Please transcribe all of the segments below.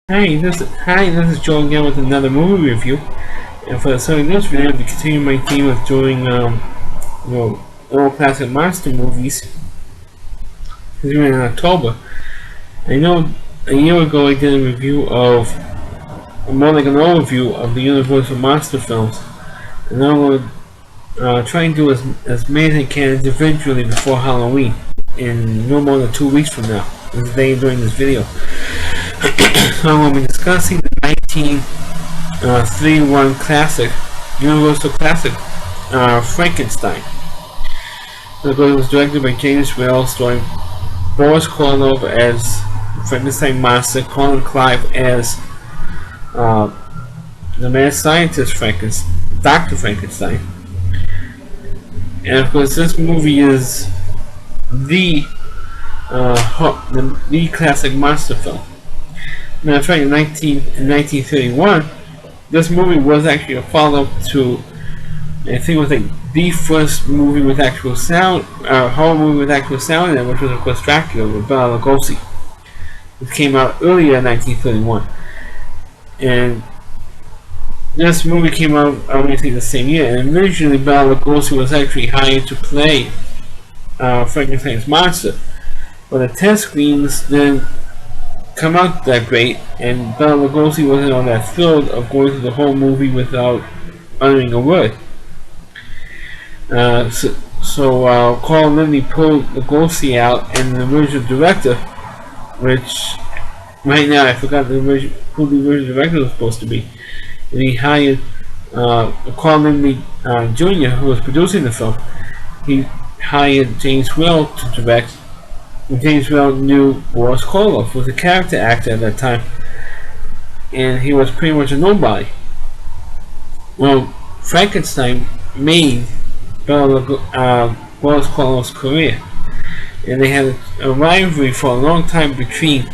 Hi, this is Joe again with another movie review. And for this video, to continue my theme of doing old classic monster movies, continuing in October. I know a year ago I did a review of, more like an overview of the Universal monster films, and now I'm going to try and do as many as I can individually before Halloween, in no more than 2 weeks from now. This day during this video. So I'm going to be discussing the 1931 classic, Universal classic, Frankenstein. The movie was directed by James Whale, starring Boris Karloff as Frankenstein monster, Colin Clive as the mad scientist Dr. Frankenstein. And of course, this movie is the classic monster film. Now, in 1931, this movie was actually a follow-up to, I think it was like the first movie with actual sound, horror movie with actual sound in it, which was of course Dracula with Bela Lugosi. It came out earlier in 1931, and this movie came out obviously the same year. And originally, Bela Lugosi was actually hired to play Frankenstein's monster, but the test screens didn't come out that great, and Bela Lugosi wasn't all that thrilled of going through the whole movie without uttering a word. So Carl Lindley pulled Lugosi out, and the original director, which right now I forgot who the original director was supposed to be, and he hired Carl Lindley Jr., who was producing the film. He hired James Whale to direct. James Whale knew Boris Karloff was a character actor at that time, and he was pretty much a nobody. Well, Frankenstein made Boris Karloff's career, and they had a rivalry for a long time between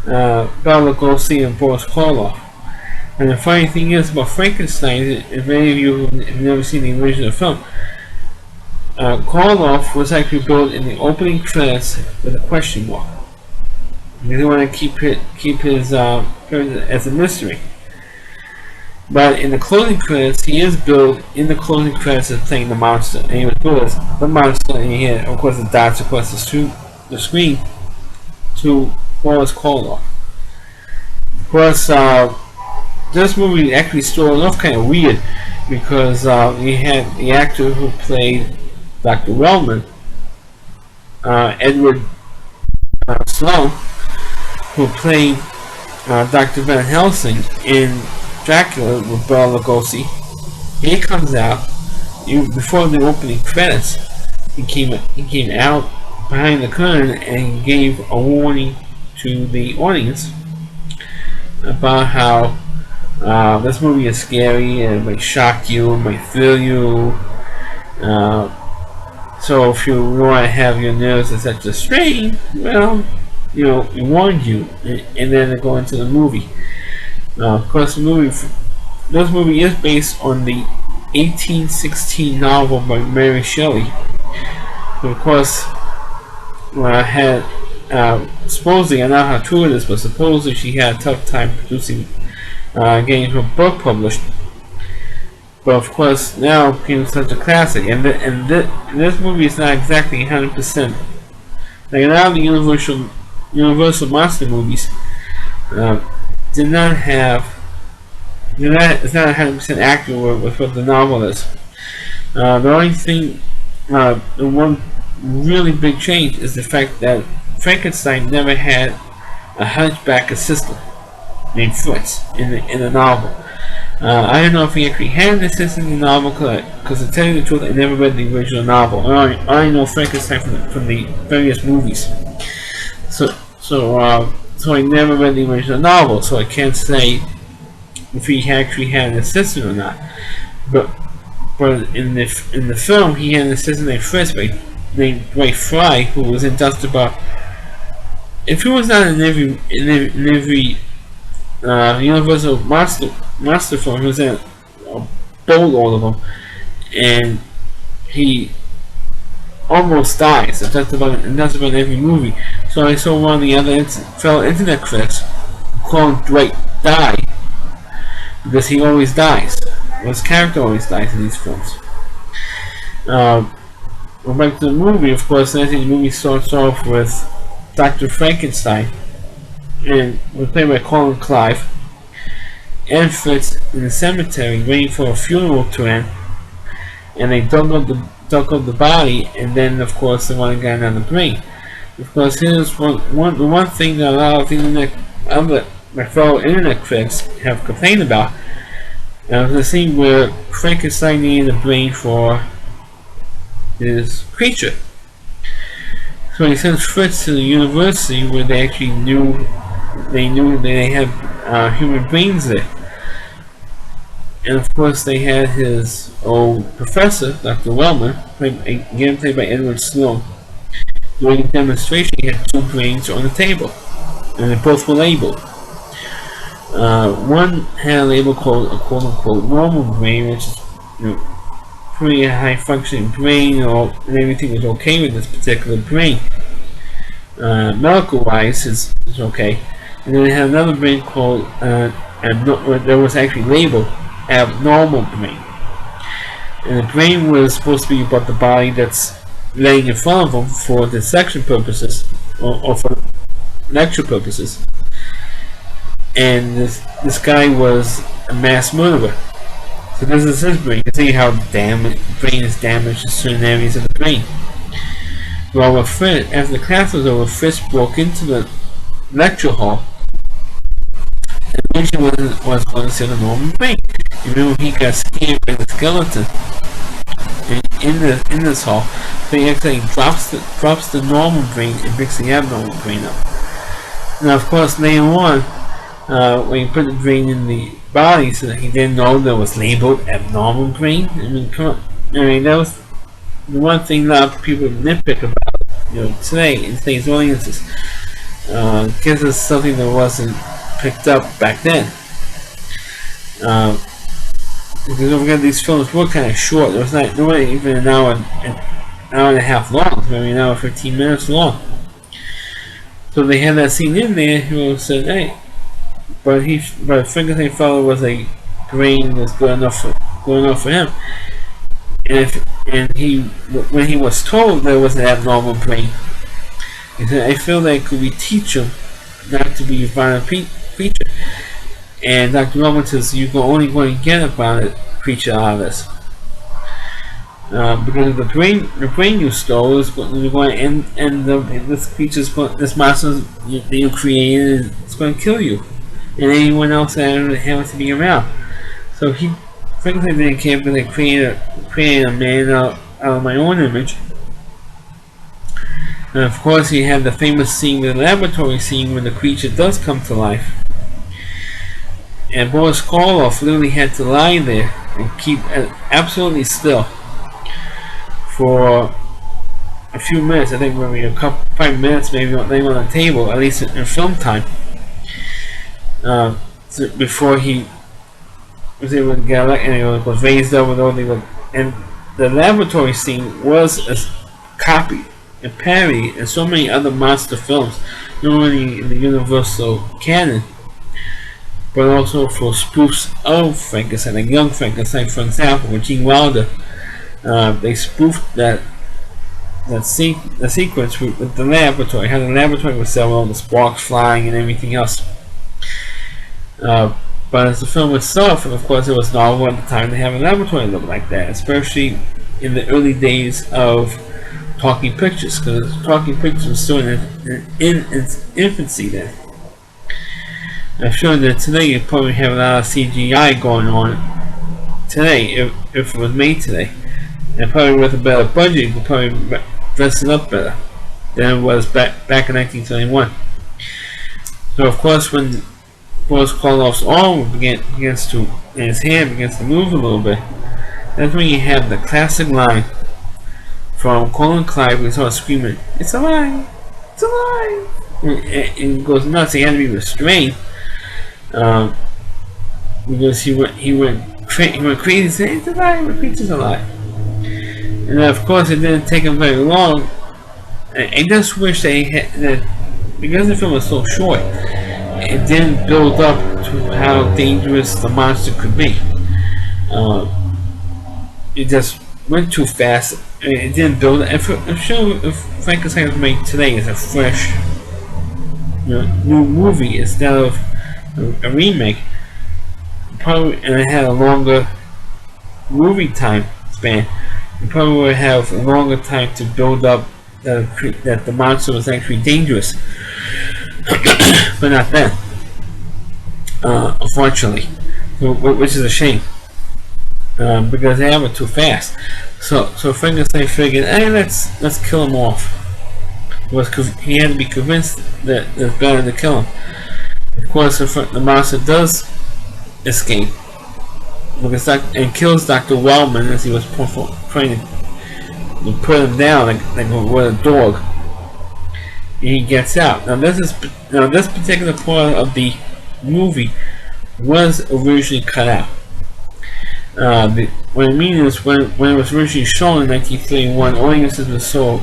Bela Lugosi and Boris Karloff. And the funny thing is about Frankenstein, if any of you have never seen the original film, Karloff was actually billed in the opening credits with a question mark. He didn't want to keep his as a mystery. But in the closing credits, he is billed in the closing credits as playing the monster, and he was billed as the monster, and he had, of course, the dots across the screen to Boris Karloff. Of course, this movie actually started off kind of weird because you had the actor who played Dr. Wellman, Edward Sloan, who played Dr. Van Helsing in Dracula with Bela Lugosi. He comes out before the opening credits. He came out behind the curtain and he gave a warning to the audience about how this movie is scary and it might shock you, it might thrill you. So if you want to have your nerves at such a strain, well, we warned you, and then they go into the movie. Of course, this movie is based on the 1816 novel by Mary Shelley, who of course had supposedly, I don't know how true it is, but supposedly she had a tough time getting her book published. But of course, now it became such a classic, and this movie is not exactly 100%. Like a lot of the Universal monster movies it's not 100% accurate with what the novel is. The only thing, the one really big change is the fact that Frankenstein never had a hunchback assistant named Fritz in the novel. I don't know if he actually had an assistant in the novel, because to tell you the truth, I never read the original novel. I know Frankenstein from the various movies. So I never read the original novel, so I can't say if he actually had an assistant or not. But in the film, he had an assistant named Fritz, named Ray Fry, who was in just about. If he was not in every Universal monster film, he was in a boatload of them, and he almost dies. That's about every movie. So I saw one of the other fellow internet critics calling Dwight die because he always dies. Well, his character always dies in these films. Well, back to the movie, of course. I think the movie starts off with Dr. Frankenstein, and was played by Colin Clive, and Fritz in the cemetery waiting for a funeral to end, and they dug up the body, and then of course they want to get another brain. Of course, here's the one thing that a lot of my fellow internet critics have complained about. The scene where Frankenstein needed a brain for his creature. So he sends Fritz to the university where they actually knew they had human brains there. And of course they had his old professor, Dr. Wellman, again played by Edward Sloan. During the demonstration he had two brains on the table, and they both were labeled. One had a label called a quote-unquote normal brain, which is pretty high functioning brain, and everything was okay with this particular brain. Medical wise is okay. And then they had another brain called that was actually labeled abnormal brain. And the brain was supposed to be about the body that's laying in front of them for dissection purposes or for lecture purposes. And this guy was a mass murderer. So this is his brain. You can see how the brain is damaged in certain areas of the brain. Well, after the class was over, Fritz broke into the lecture hall and mentioned was going to see the normal brain. You remember he got scared by the skeleton in this hall. So he actually drops the normal brain and picks the abnormal brain up. Now, of course, later on, when he put the brain in the body, so that he didn't know that was labeled abnormal brain. I mean, come on. I mean, that was the one thing a lot of people nitpick about, today in today's audiences. Because it's something that wasn't picked up back then. Because don't forget, these films were kind of short. There was not even an hour and a half long. Maybe an hour 15 minutes long. So they had that scene in there. Who said, "Hey." But Frankenstein fellow was a brain that's good enough for him. And when he was told there was an abnormal brain, he said, "I feel like we teach him not to be a violent creature." And Dr. Roman says, "You're only going to get a violent creature out of this, because the brain you stole is going to end this creature's this monster that you created is going to kill you." And anyone else that happens to be around. So Frankenstein didn't care because I created a man out of my own image. And of course, he had the famous scene, the laboratory scene, when the creature does come to life. And Boris Karloff literally had to lie there and keep absolutely still for a few minutes. I think maybe 5 minutes, maybe on the table, at least in film time. Before he was able to get elected, and it was raised up with all and the laboratory scene was copied and parodied in so many other monster films, not only in the Universal canon, but also for spoofs of Frankenstein, like Young Frankenstein, for example, with Gene Wilder. They spoofed that sequence with the laboratory, how the laboratory was selling all the sparks flying and everything else. But as the film itself, and of course it was novel at the time to have a laboratory look like that, especially in the early days of talking pictures, because talking pictures was still in its infancy then. I'm sure that today you probably have a lot of CGI going on today, if it was made today, and probably with a better budget you could probably dress it up better than it was back in 1971. So of course when Boris Karloff's arm begins to move a little bit, that's when you have the classic line from Colin Clive, where he starts screaming, "It's alive! It's alive!" And goes nuts. He had to be restrained because he went crazy. He said, "It's alive! The creature's alive!" And then, of course, it didn't take him very long. I just wish that because the film was so short, it didn't build up to how dangerous the monster could be. It just went too fast. It didn't build. I'm sure if Frankenstein was made today as a fresh, new movie instead of a remake, probably, and it had a longer movie time span, you probably would have a longer time to build up that the monster was actually dangerous. But not then, unfortunately, which is a shame, because they have it too fast. So Frankenstein figured, hey, let's kill him off. He had to be convinced that it's better to kill him. Of course, the monster does escape and kills Dr. Wellman as he was trying to put him down like with a dog. And he gets out. Now this particular part of the movie was originally cut out. What I mean is, when it was originally shown in 1931, audiences were so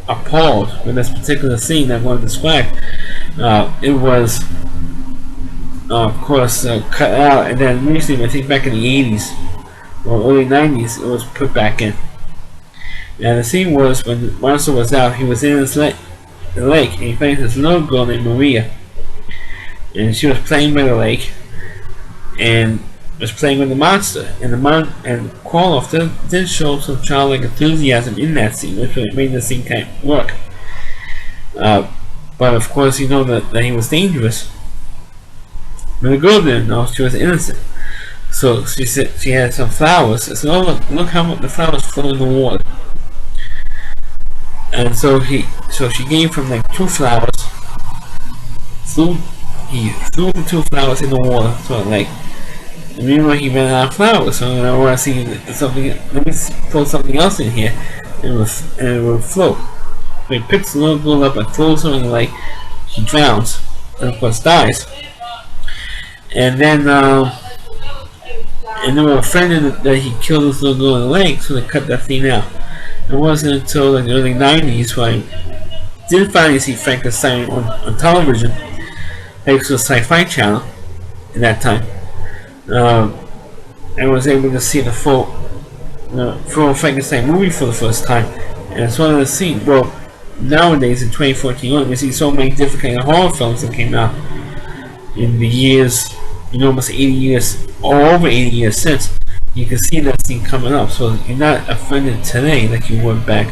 appalled with this particular scene that I want to describe. It was, of course, cut out, and then recently, I think back in the 80s or early 90s, it was put back in. And the scene was, when the monster was out, he was in the lake, and he found this little girl named Maria, and she was playing by the lake, and was playing with the monster, and and Koloff did show some childlike enthusiasm in that scene, which made the scene kind of work. But of course, you know that he was dangerous. But the girl didn't know; she was innocent. So she said she had some flowers. I said, "Oh, look how much the flowers float in the water." And so she gave him like 2 flowers. He threw the 2 flowers in the water, sort of like. And meanwhile, he ran out of flowers. So I want to see something. Let me throw something else in here, and it will float. So he picks the little girl up and throws her in the lake. She drowns, and of course dies. And then they were offended that he killed this little girl in the lake, so they cut that scene out. It wasn't until like the early 90s when I did finally see Frankenstein on television, thanks to the Sci-Fi Channel at that time. And was able to see the full Frankenstein movie for the first time. And it's one of the scenes. Well, nowadays in 2014, we see so many different kind of horror films that came out in the years, almost 80 years, or over 80 years since. You can see that scene coming up, so you're not offended today like you were back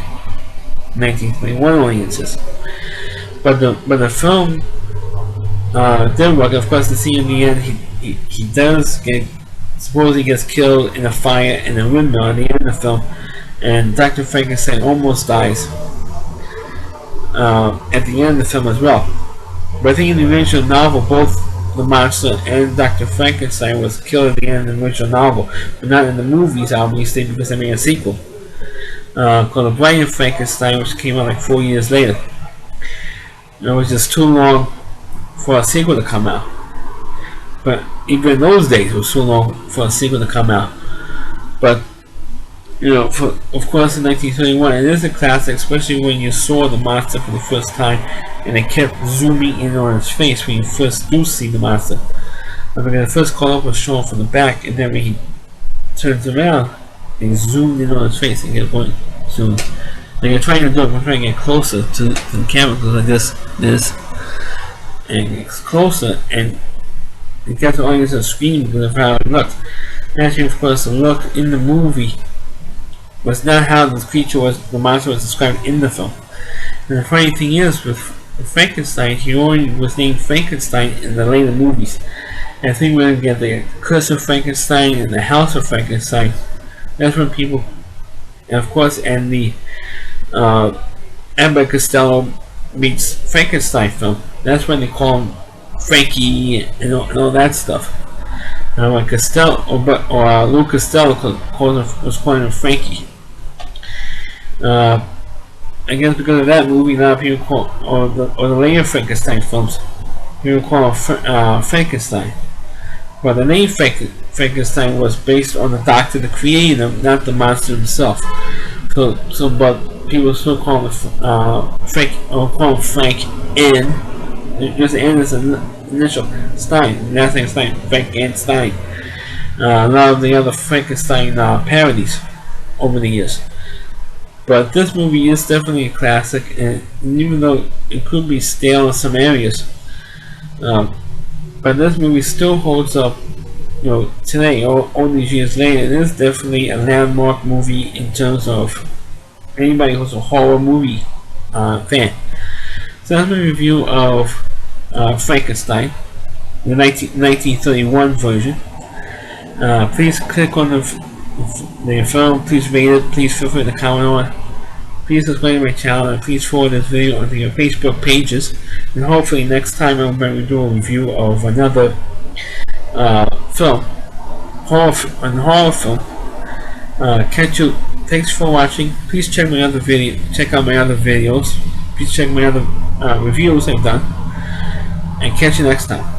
1921 audiences. But the film did work. Of course, the scene in the end, he does supposedly gets killed in a fire in a windmill at the end of the film, and Dr. Frankenstein almost dies at the end of the film as well. But I think in the original novel, both the monster and Dr. Frankenstein was killed at the end of the original novel, but not in the movies, obviously, because they made a sequel called The Bride of Frankenstein, which came out like 4 years later. It was just too long for a sequel to come out. But even in those days, it was too long for a sequel to come out. But of course, in 1931, it is a classic, especially when you saw the monster for the first time, and they kept zooming in on his face when you first do see the monster. I mean, the first call-up was shown from the back, and then when he turns around, they zoomed in on his face and get going soon. Like you're trying to do it, we're trying to get closer to the camera, because like this, and it's closer, and it gets the audience to scream because of how it looked. Actually, of course, the look in the movie was not how the monster was described in the film. And the funny thing is, with Frankenstein, he only was named Frankenstein in the later movies. And I think we're going to get the Curse of Frankenstein and the House of Frankenstein. That's when people, and of course, and the Abbott Costello meets Frankenstein film. That's when they call him Frankie and all that stuff. Like Costello or Lou Costello was calling him Frankie. I guess because of that movie, a lot of people call, or the later Frankenstein films, people call him Frankenstein. But the name Frankenstein was based on the doctor that created him, not the monster himself. But people still call him Frank, or call him Frank N. Just N is initial Stein, last name Stein, Frankenstein. A lot of the other Frankenstein parodies over the years. But this movie is definitely a classic, and even though it could be stale in some areas, but this movie still holds up. Today, all these years later, it is definitely a landmark movie in terms of anybody who's a horror movie fan. So that's my review of Frankenstein, the 1931 version. Please click on the film, please rate it, please feel free to comment on it. Please subscribe to my channel, and please forward this video onto your Facebook pages. And hopefully next time I'm going to do a review of another film, horror film. Catch you. Thanks for watching. Please check my other video. Check out my other videos. Please check my other reviews I've done. And catch you next time.